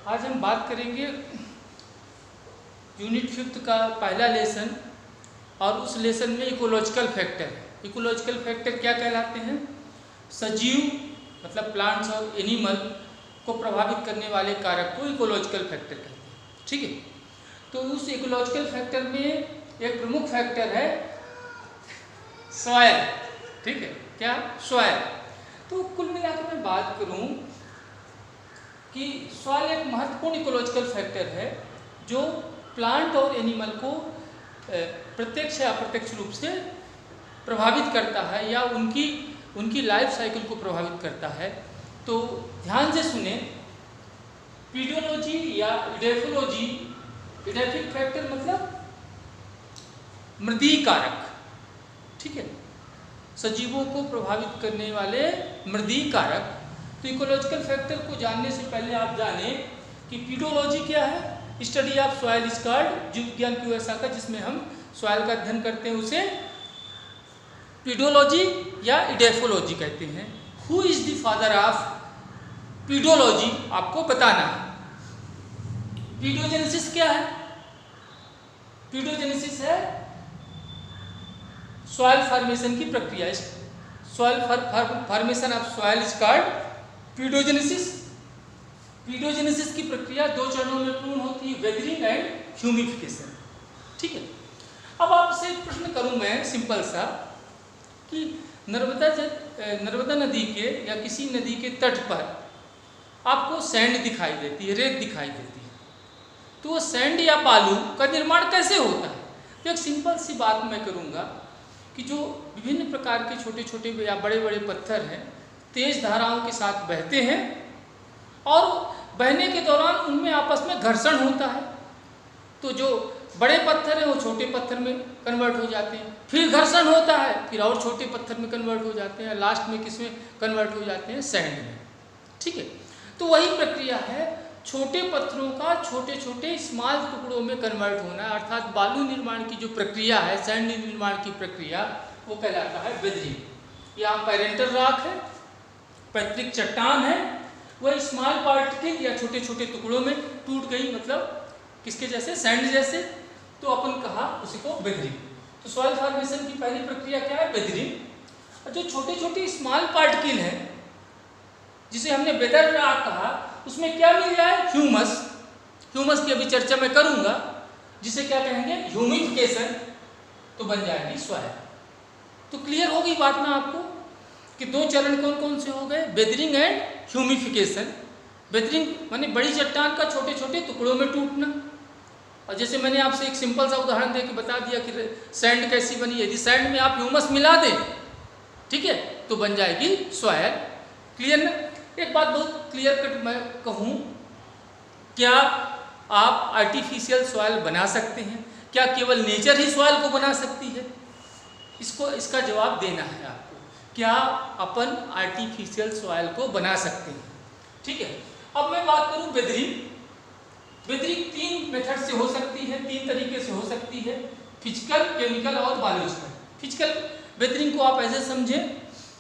आज हम बात करेंगे यूनिट 5 का पहला लेसन और उस लेसन में इकोलॉजिकल फैक्टर। इकोलॉजिकल फैक्टर क्या कहलाते हैं? सजीव मतलब प्लांट्स और एनिमल को प्रभावित करने वाले कारक को इकोलॉजिकल फैक्टर कहते हैं। ठीक है, तो उस इकोलॉजिकल फैक्टर में एक प्रमुख फैक्टर है सॉइल। ठीक है, क्या? सॉइल। तो कुल मिलाकर मैं बात करूं कि सॉइल एक महत्वपूर्ण इकोलॉजिकल फैक्टर है जो प्लांट और एनिमल को प्रत्यक्ष या अप्रत्यक्ष रूप से प्रभावित करता है या उनकी लाइफ साइकिल को प्रभावित करता है। तो ध्यान से सुने, पीडोलॉजी या इडेफोलॉजी, इडेफिक फैक्टर मतलब मृदीय कारक। ठीक है, सजीवों को प्रभावित करने वाले मृदीय कारक। तो इकोलॉजिकल फैक्टर को जानने से पहले आप जाने कि पीडोलॉजी क्या है। Study of soil is called, जीव विज्ञान की वह शाखा जिसमें हम सॉइल का अध्ययन करते हैं उसे पीडोलॉजी या इडेफोलॉजी कहते हैं। Who is the father of pedology आपको बताना है। पीडोजेनेसिस क्या है? पीडोजेनेसिस है सॉइल फॉर्मेशन की प्रक्रिया। Soil formation of soil is called paedogenesis. Paedogenesis की प्रक्रिया 2 चरणों में पूर्ण होती है, वेदरिंग एंड ह्यूमिफिकेशन। ठीक है, अब आपसे एक प्रश्न करूं मैं सिंपल सा कि नर्मदा नदी के या किसी नदी के तट पर आपको सैंड दिखाई देती है, रेत दिखाई देती है, तो वो सैंड या बालू का निर्माण कैसे होता है? तो एक सिंपल सी बात मैं करूंगा कि जो विभिन्न प्रकार के छोटे छोटे या बड़े बड़े पत्थर हैं तेज धाराओं के साथ बहते हैं और बहने के दौरान उनमें आपस में घर्षण होता है। तो जो बड़े पत्थर हैं वो छोटे पत्थर में कन्वर्ट हो जाते हैं, फिर घर्षण होता है, फिर और छोटे पत्थर में कन्वर्ट हो जाते हैं, लास्ट में किस में कन्वर्ट हो जाते हैं? सैंड में। ठीक है, तो वही प्रक्रिया है छोटे पत्थरों का छोटे छोटे स्मॉल टुकड़ों में कन्वर्ट होना, अर्थात बालू निर्माण की जो प्रक्रिया है, सैंड निर्माण की प्रक्रिया, वो कहलाता है वेदरिंग। यहाँ पैरेंटल रॉक है, पैतृक चट्टान है, वह स्मॉल पार्टिकल या छोटे छोटे टुकड़ों में टूट गई, मतलब किसके जैसे? सैंड जैसे। तो अपन कहा उसी को वेदरिंग। तो सॉइल फॉर्मेशन की पहली प्रक्रिया क्या है? वेदरिंग। जो छोटे छोटे स्मॉल पार्टिकल हैं जिसे हमने वेदर रॉक कहा, उसमें क्या मिल जाए? ह्यूमस। ह्यूमस की अभी चर्चा मैं करूंगा, जिसे क्या कहेंगे? ह्यूमिफिकेशन। तो बन जाएगी सॉइल। तो क्लियर होगी बात ना आपको कि 2 चरण कौन कौन से हो गए? Weathering and humification. वेदरिंग माने बड़ी चट्टान का छोटे छोटे टुकड़ों में टूटना। और जैसे मैंने आपसे एक सिंपल सा उदाहरण दे के बता दिया कि सैंड कैसी बनी। यदि सैंड में आप ह्यूमस मिला दें, ठीक है, तो बन जाएगी सॉइल। क्लियर ना? एक बात बहुत क्लियर कट मैं कहूँ, क्या आप आर्टिफिशियल सॉइल बना सकते हैं? क्या केवल नेचर ही सॉइल को बना सकती है? इसका जवाब देना है आपको। क्या अपन आर्टिफिशियल सॉइल को बना सकते हैं? ठीक है, अब मैं बात करूं वेदरिंग। वेदरिंग 3 मेथड से हो सकती है, 3 तरीके से हो सकती है, फिजिकल, केमिकल और बायोलॉजिकल। फिजिकल वेदरिंग को आप ऐसे समझें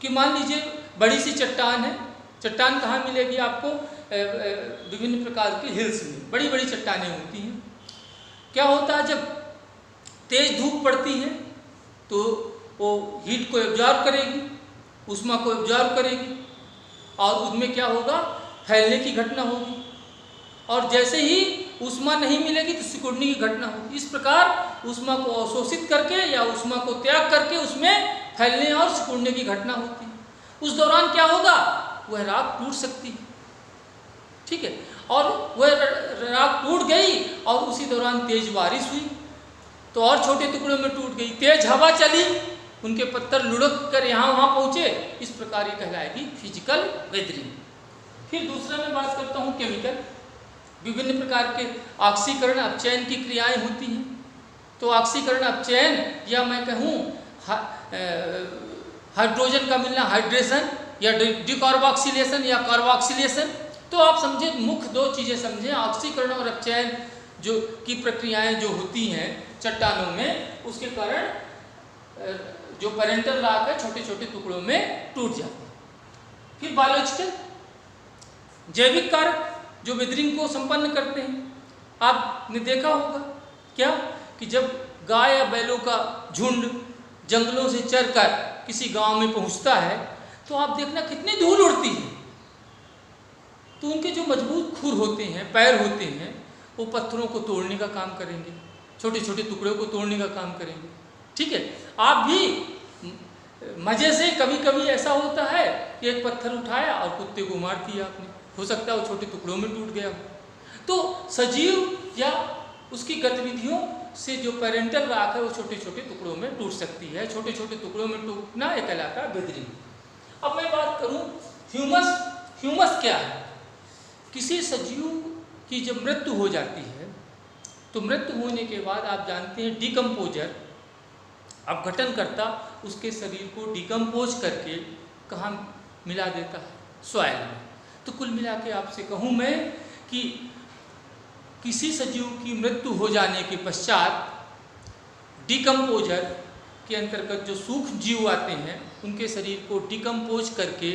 कि मान लीजिए बड़ी सी चट्टान है। चट्टान कहाँ मिलेगी आपको? विभिन्न प्रकार के हिल्स में बड़ी बड़ी चट्टानें होती हैं। क्या होता है, जब तेज धूप पड़ती है तो वो हीट को एब्जॉर्ब करेगी, ऊष्मा को एब्जॉर्ब करेगी और उसमें क्या होगा? फैलने की घटना होगी। और जैसे ही ऊष्मा नहीं मिलेगी तो सिकुड़ने की घटना होगी। इस प्रकार ऊष्मा को अवशोषित करके या ऊष्मा को त्याग करके उसमें फैलने और सिकुड़ने की घटना होती है। उस दौरान क्या होगा? वह राख टूट सकती है। ठीक है, और वह राख टूट गई और उसी दौरान तेज बारिश हुई तो और छोटे टुकड़ों में टूट गई। तेज हवा चली, उनके पत्थर लुढ़क कर यहाँ वहाँ पहुँचे। इस प्रकार ये कहलाएगी फिजिकल वेदरिंग। फिर दूसरा मैं बात करता हूँ केमिकल। विभिन्न प्रकार के ऑक्सीकरण अपचयन की क्रियाएं होती हैं। तो ऑक्सीकरण अपचयन या मैं कहूँ हाइड्रोजन का मिलना, हाइड्रेशन, या डिकार्बोक्सिलेशन या कार्बोक्सिलेशन। तो आप समझे मुख्य 2 चीज़ें समझें, ऑक्सीकरण और अपचयन जो की प्रक्रियाएं जो होती हैं चट्टानों में, उसके कारण जो पैरेंटल रॉक है छोटे छोटे टुकड़ों में टूट जाते हैं। फिर बायोलॉजिकल, जैविक कारक। जो वेदरिंग को संपन्न करते हैं। आपने देखा होगा क्या कि जब गाय या बैलों का झुंड जंगलों से चरकर किसी गांव में पहुंचता है तो आप देखना कितनी धूल उड़ती है। तो उनके जो मजबूत खुर होते हैं, पैर होते हैं, वो पत्थरों को तोड़ने का काम करेंगे, छोटे छोटे टुकड़ों को तोड़ने का काम करेंगे। ठीक है, आप भी मज़े से कभी कभी ऐसा होता है कि एक पत्थर उठाया और कुत्ते को मार दिया आपने, हो सकता है वो छोटे टुकड़ों में टूट गया। तो सजीव या उसकी गतिविधियों से जो पेरेंटल राख है वो छोटे छोटे टुकड़ों में टूट सकती है। छोटे छोटे टुकड़ों में टूटना एक कहलाता है वेदरिंग। अब मैं बात करूं ह्यूमस। ह्यूमस क्या है? किसी सजीव की जब मृत्यु हो जाती है तो मृत्यु होने के बाद आप जानते हैं डिकम्पोजर, अपघटनकर्ता उसके शरीर को डिकम्पोज करके कहाँ मिला देता है? सॉइल में। तो कुल मिला के आपसे कहूँ मैं कि किसी सजीव की मृत्यु हो जाने के पश्चात डिकम्पोजर के अंतर्गत जो सूक्ष्म जीव आते हैं उनके शरीर को डिकम्पोज करके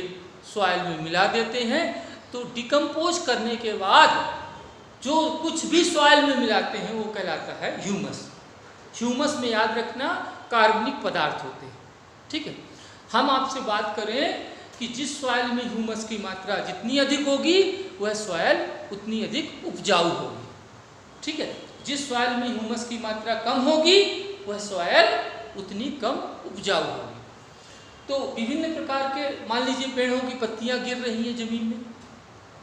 सॉइल में मिला देते हैं। तो डिकम्पोज करने के बाद जो कुछ भी सॉइल में मिलाते हैं वो कहलाता है ह्यूमस। ह्यूमस में याद रखना कार्बनिक पदार्थ होते हैं। ठीक है, हम आपसे बात करें कि जिस सॉइल में ह्यूमस की मात्रा जितनी अधिक होगी वह सॉइल उतनी अधिक उपजाऊ होगी। ठीक है, जिस सॉइल में ह्यूमस की मात्रा कम होगी वह सॉइल उतनी कम उपजाऊ होगी। तो विभिन्न प्रकार के, मान लीजिए पेड़ों की पत्तियां गिर रही हैं जमीन में,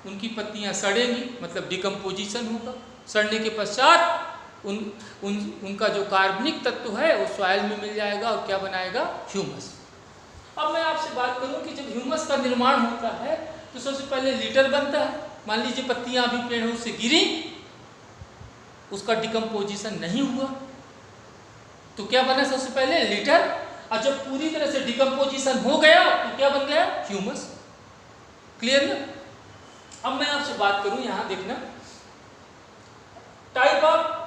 उनकी पत्तियां सड़ेंगी, मतलब डिकम्पोजिशन होगा। सड़ने के पश्चात उनका जो कार्बनिक तत्व है वो सॉइल में मिल जाएगा और क्या बनाएगा? ह्यूमस। अब मैं आपसे बात करूं कि जब ह्यूमस का निर्माण होता है तो सबसे पहले लीटर बनता है। मान लीजिए पत्तियां अभी पेड़ों से गिरी, उसका डिकम्पोजिशन नहीं हुआ तो क्या बना? सबसे पहले लीटर। और जब पूरी तरह से डिकम्पोजिशन हो गया तो क्या बन गया? ह्यूमस। क्लियर ना? अब मैं आपसे बात करूं, यहां देखना टाइप ऑफ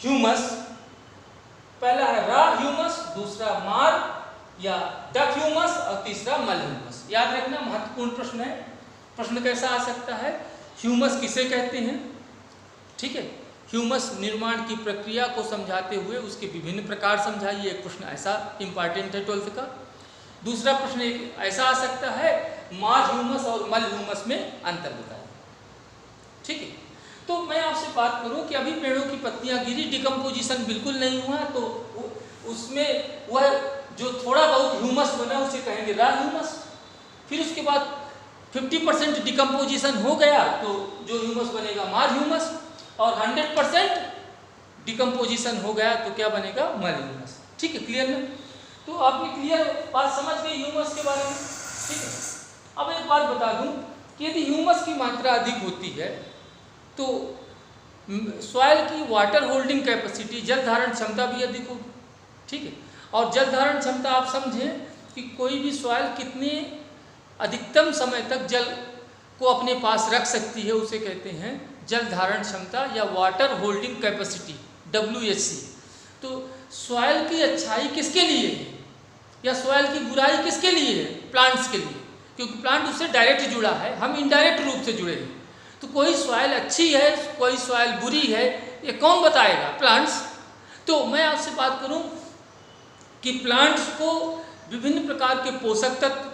ह्यूमस। पहला है रा ह्यूमस, दूसरा मार या डक ह्यूमस और तीसरा मल ह्यूमस। याद रखना, महत्वपूर्ण प्रश्न है। प्रश्न कैसा आ सकता है? ह्यूमस किसे कहते हैं? ठीक है, ह्यूमस निर्माण की प्रक्रिया को समझाते हुए उसके विभिन्न प्रकार समझाइए। एक प्रश्न ऐसा इंपॉर्टेंट है 12th का। दूसरा प्रश्न एक ऐसा आ सकता है, मार ह्यूमस और मल ह्यूमस में अंतर बताइए। ठीक है, तो मैं आपसे बात करूं कि अभी पेड़ों की पत्तियां गिरी, डिकम्पोजिशन बिल्कुल नहीं हुआ, तो उसमें वह जो थोड़ा बहुत ह्यूमस बना उसे कहेंगे रा ह्यूमस। फिर उसके बाद 50% डिकम्पोजिशन हो गया तो जो ह्यूमस बनेगा मार ह्यूमस, और 100% डिकम्पोजिशन हो गया तो क्या बनेगा? मल ह्यूमस। ठीक है, क्लियर ना? तो आपने क्लियर बात समझ गई ह्यूमस के बारे में। ठीक है, अब एक बात बता दूं कि यदि ह्यूमस की मात्रा अधिक होती है तो सॉइल की वाटर होल्डिंग कैपेसिटी, जल धारण क्षमता भी अधिक होगी। ठीक है, और जल धारण क्षमता आप समझें कि कोई भी सॉइल कितने अधिकतम समय तक जल को अपने पास रख सकती है उसे कहते हैं जल धारण क्षमता या वाटर होल्डिंग कैपेसिटी, WHC। तो सॉइल की अच्छाई किसके लिए है या सॉइल की बुराई किसके लिए है? प्लांट्स के लिए, क्योंकि प्लांट उससे डायरेक्ट जुड़ा है, हम इनडायरेक्ट रूप से जुड़े हैं। तो कोई सॉइल अच्छी है, कोई सॉइल बुरी है, ये कौन बताएगा? प्लांट्स। तो मैं आपसे बात करूं कि प्लांट्स को विभिन्न प्रकार के पोषक तत्व,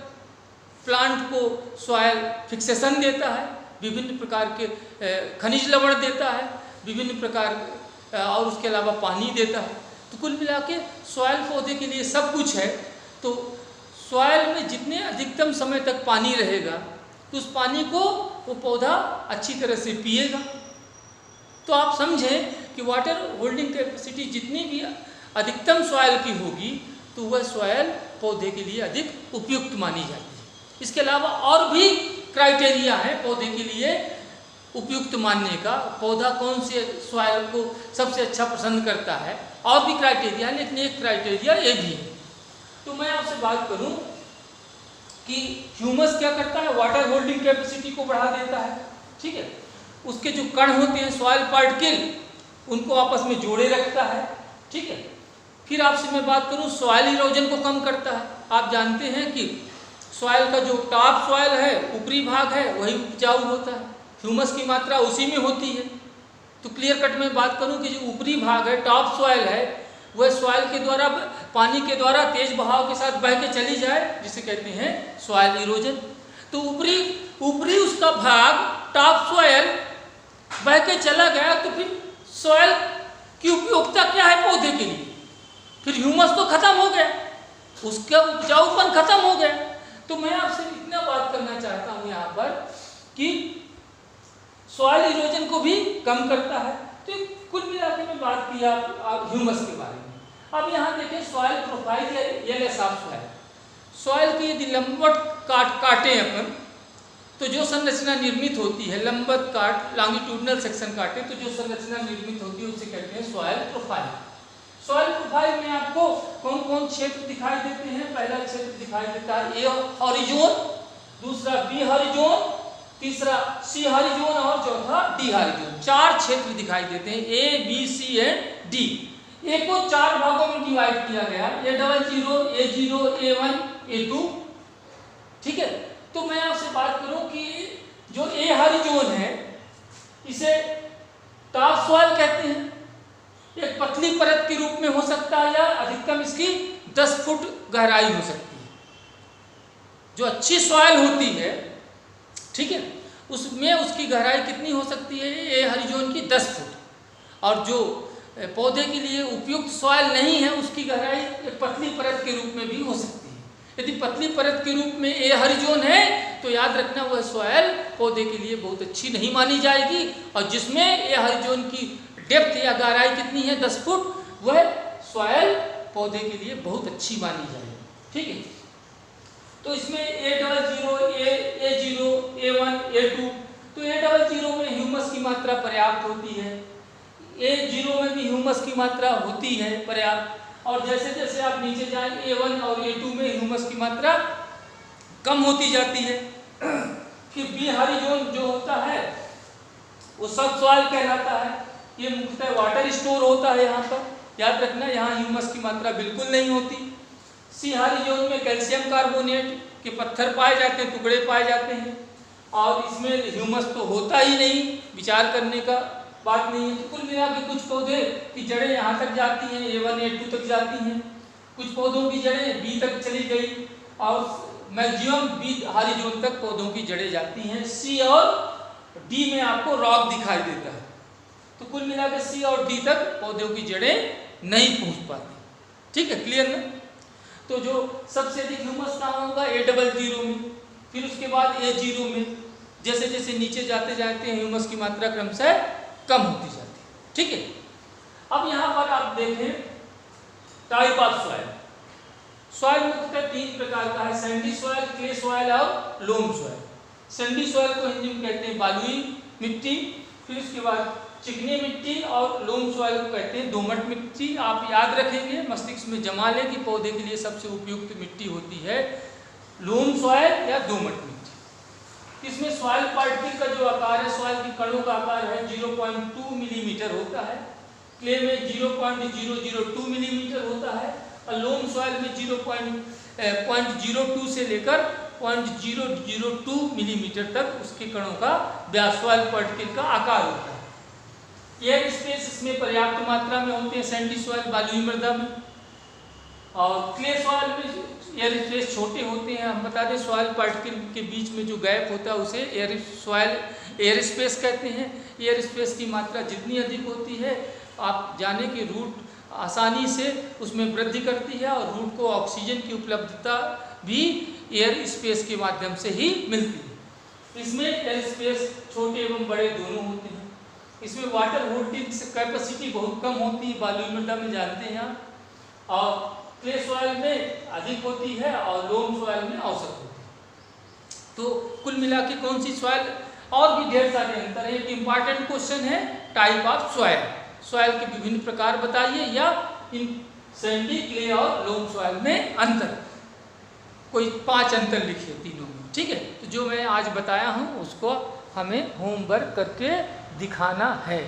प्लांट को सॉइल फिक्सेशन देता है, विभिन्न प्रकार के खनिज लवण देता है, विभिन्न प्रकार और उसके अलावा पानी देता है। तो कुल मिला के सॉइल पौधे के लिए सब कुछ है। तो सॉइल में जितने अधिकतम समय तक पानी रहेगा तो उस पानी को वो पौधा अच्छी तरह से पिएगा। तो आप समझें कि वाटर होल्डिंग कैपेसिटी जितनी भी अधिकतम सॉइल की होगी तो वह सॉइल पौधे के लिए अधिक उपयुक्त मानी जाती है। इसके अलावा और भी क्राइटेरिया है पौधे के लिए उपयुक्त मानने का, पौधा कौन से सॉइल को सबसे अच्छा पसंद करता है, और भी क्राइटेरिया है, लेकिन एक क्राइटेरिया ये भी है। तो मैं आपसे बात करूं कि ह्यूमस क्या करता है? वाटर होल्डिंग कैपेसिटी को बढ़ा देता है। ठीक है, उसके जो कण होते हैं सॉइल पार्टिकल उनको आपस में जोड़े रखता है। ठीक है, फिर आपसे मैं बात करूं सॉइल इरोजन को कम करता है। आप जानते हैं कि सॉइल का जो टॉप सॉइल है, ऊपरी भाग है, वही उपजाऊ होता है। ह्यूमस की मात्रा उसी में होती है। तो क्लियर कट में बात करूं कि जो ऊपरी भाग है, टॉप सॉइल है, वह सॉइल के द्वारा, पानी के द्वारा तेज बहाव के साथ बह के चली जाए, जिसे कहते हैं सॉइल इरोजन। तो ऊपरी उसका भाग, टॉप सॉइल, बह के चला गया तो फिर सॉइल की उपयोगिता क्या है पौधे के लिए? फिर ह्यूमस तो खत्म हो गया, उसका उपजाऊपन खत्म हो गया। तो मैं आपसे इतना बात करना चाहता हूं यहाँ पर कि सॉइल इरोजन को भी कम करता है। तो कुल मिलाकर में बात की आप ह्यूमस के बारे में। अब यहाँ देखें सॉइल प्रोफाइल या एलएस ऑफ सॉइल। सॉइल की यदि लंबवत काटें अपन, तो जो संरचना निर्मित होती है, लंबवत काट, लॉन्गिट्यूडनल सेक्शन काटे, तो जो संरचना निर्मित होती है उसे कहते हैं सॉइल प्रोफाइल। सॉइल प्रोफाइल में आपको कौन कौन क्षेत्र दिखाई देते हैं? पहला क्षेत्र दिखाई देता है ए हॉरिजोन, दूसरा बी हॉरिजोन, तीसरा सी हॉरिजोन और चौथा डी हॉरिजोन। 4 क्षेत्र दिखाई देते हैं, A B C and D. A को 4 भागों में डिवाइड किया गया, A00, A0, A1, A2। ठीक है, तो मैं आपसे बात करूं कि जो ए हॉरिजोन है इसे टॉप सॉइल कहते हैं। एक पतली परत के रूप में हो सकता है या अधिकतम इसकी 10 फुट गहराई हो सकती है। जो अच्छी सॉइल होती है, ठीक है, उसमें उसकी गहराई कितनी हो सकती है? ए हॉरिजोन की 10 फुट। और जो पौधे के लिए उपयुक्त सॉइल नहीं है उसकी गहराई एक पतली परत के रूप में भी हो सकती है। यदि पतली परत के रूप में ए हॉरिजोन है तो याद रखना वह सॉइल पौधे के लिए बहुत अच्छी नहीं मानी जाएगी। और जिसमें ए हॉरिजोन की डेप्थ या गहराई कितनी है 10 फुट, वह सॉइल पौधे के लिए बहुत अच्छी मानी जाएगी। ठीक है, तो इसमें A00, A0, A1, A2। तो A00 में ह्यूमस की मात्रा पर्याप्त होती है, A0 में भी ह्यूमस की मात्रा होती है पर्याप्त। और जैसे जैसे आप नीचे जाएं A1 और A2 में ह्यूमस की मात्रा कम होती जाती है। फिर बी हॉरिजोन जो होता है वो सब सॉइल कहलाता है। ये मुख्यतः वाटर स्टोर होता है यहाँ पर, याद रखना, यहाँ ह्यूमस की मात्रा बिल्कुल नहीं होती। सी हॉरिजोन में कैल्शियम कार्बोनेट के पत्थर पाए जाते हैं, टुकड़े पाए जाते हैं, और इसमें ह्यूमस तो होता ही नहीं, विचार करने का बात नहीं है। तो कुल मिला के कुछ पौधे की जड़ें यहाँ तक जाती हैं, A1, A2 तक जाती हैं, कुछ पौधों की जड़ें B तक चली गई, और मैक्सिमम बी हॉरिजोन तक पौधों की जड़ें जाती हैं। सी और डी में आपको रॉक दिखाई देता है। तो कुल मिला के सी और डी तक पौधों की जड़ें नहीं पहुंच पाती। ठीक है, क्लियर ना? तो जो सबसे अधिक ह्यूमस कहाँ होगा? A00 में, फिर उसके बाद A0 में। जैसे जैसे नीचे जाते जाते हैं ह्यूमस की मात्रा क्रमशः कम होती जाती है। ठीक है, अब यहाँ पर आप देखें टाइप ऑफ सॉइल। सॉइल मुख्यतः 3 प्रकार का है, सैंडी सॉइल, क्ले सॉइल और लोम सॉइल। सैंडी सॉइल को हिंदी में कहते हैं बालुई मिट्टी, फिर उसके बाद चिकनी मिट्टी, और लोम सॉइल को कहते हैं दोमट मिट्टी। आप याद रखेंगे, मस्तिष्क में जमा लें कि पौधे के लिए सबसे उपयुक्त मिट्टी होती है लोम सॉइल या दोमट मिट्टी। इसमें सॉइल पार्टिकल का जो आकार है, सॉइल की कणों का आकार है 0.2 मिलीमीटर होता है। क्ले में 0.002 मिलीमीटर होता है, और लोम सॉइल में 0.02 से लेकर 0.002 मिलीमीटर तक उसके कणों का व्यास, सॉइल पार्टिकल का आकार होता है। एयर स्पेस इसमें पर्याप्त मात्रा में होते हैं सैंडी सॉइल, बालुई मृदा में। और क्ले सॉइल में एयर स्पेस छोटे होते हैं। हम बता दें सॉइल पार्टिकल के बीच में जो गैप होता है उसे एयर स्पेस कहते हैं। एयर स्पेस की मात्रा जितनी अधिक होती है, आप जाने कि रूट आसानी से उसमें वृद्धि करती है, और रूट को ऑक्सीजन की उपलब्धता भी एयर स्पेस के माध्यम से ही मिलती है। इसमें एयर स्पेस छोटे एवं बड़े दोनों होते हैं। इसमें वाटर होल्डिंग कैपेसिटी बहुत कम होती है, बालुई मृदा में जानते हैं आप, और क्ले सॉइल में अधिक होती है और लोम सॉइल में औसत होती है। तो कुल मिला के कौन सी सॉइल, और भी ढेर सारे अंतर है। एक इम्पॉर्टेंट क्वेश्चन है टाइप ऑफ सॉइल, सॉइल के विभिन्न प्रकार बताइए, या इन सैंडी, क्ले और लोम सॉइल में अंतर, कोई 5 अंतर लिखिए तीनों में। ठीक है, तो जो मैं आज बताया हूँ उसको हमें होमवर्क करके दिखाना है।